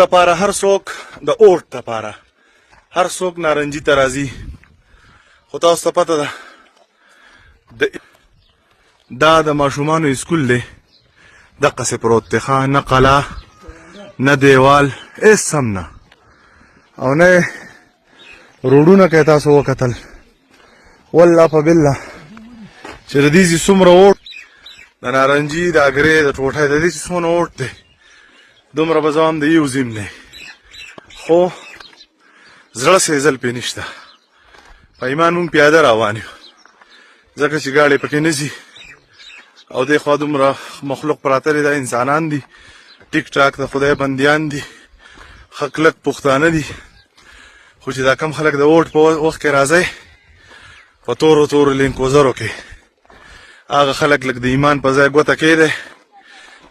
دپاره هر څوک د اوټ دپاره هر څوک نارنجي ته راځي، خو تاسو ته پته ده دا د ماشومانو اسکول دی، دقسې پروت دی ښه، نه قلعه نه دیوال هېڅ هم نه، او نه یې روډونه که یې تاسو وکتل والله په بالله چې د دې چې څومره اوټ د نارنجي د اګرې د ټوټۍ د دې چې څومره اوټ دی دومره به زه هم د یو زیم دی، خو زړه سېزل پې نشته. په ایمان مونږ پیاده روان یو ځکه چې ګاډۍ پکې نه ځي او دې خوا دومره مخلوق پراته دی، دا انسانان دي، ټیک ټاک د خدای بندیان دي، ښه کلک پښتانه دي، خو چې دا کم خلک د اوټ په وخت کې راځئ په تورو تورو لینکوزرو کې هغه خلک لږ د ایمان په ځای ګوته کېدی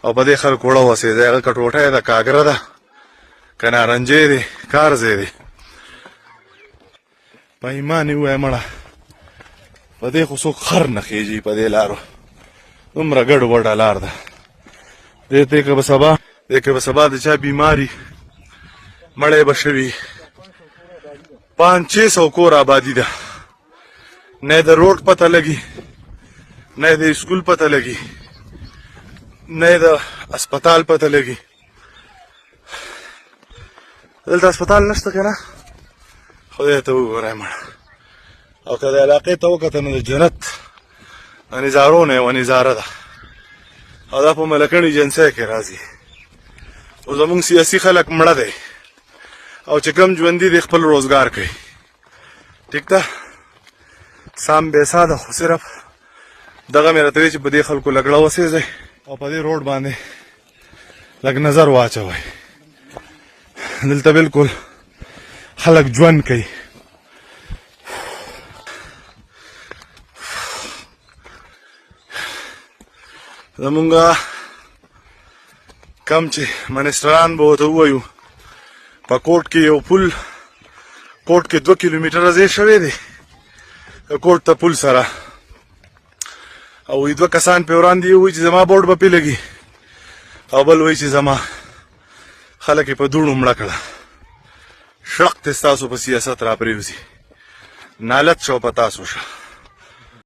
او په دې خلکو وړه وسېدی، هغه که ټوټی ده که اګره ده که نارنجی دی کار ځای دی. په ایمان یې ووایه مړه په دې خو څوک خر نه خېږي، په دې لارو دومره ګډ وډه لار ده، دې که به سبا د چا بیماري مړی به شوي 500-600 کور آبادي ده، نه د روډ پته لګي نه د اسکول پته لګي نه د اسپتال پته لګي. دلته اسپتال نشته که نه، خدای ته وګورئ مړه، او که د علاقې ته وکته نو د جنت د نظارو نه یوه نظاره ده، او دا په ملکڼ ایجنسۍ کې راځي. او زمونږ سیاسي خلک مړه دی او چې کم ژوندي دی خپل روزګار کوي، ټیک ده، سام بیسا ده، خو صرف دغه مې راته وی چې په دې خلکو لګړه وسېځئ او په دې روډ باندې لږ نظر واچوئ. دلته بالکل خلک ژوند کوي. زمونږه کم چې منسټران به ورته ووایو په کوټ کې یو پل کوټ کې 2 کیلومیټره ځای شوی دی کوټ ته پل سره، او 2 کسان پې وړاندې یو وایي چې زما بورډ به پې لګي او بل وایي چې زما خلک یې په دوړو مړه کړه. شړق دې ستاسو په سیاست را پرېوځي، نالت شو په تاسو شه.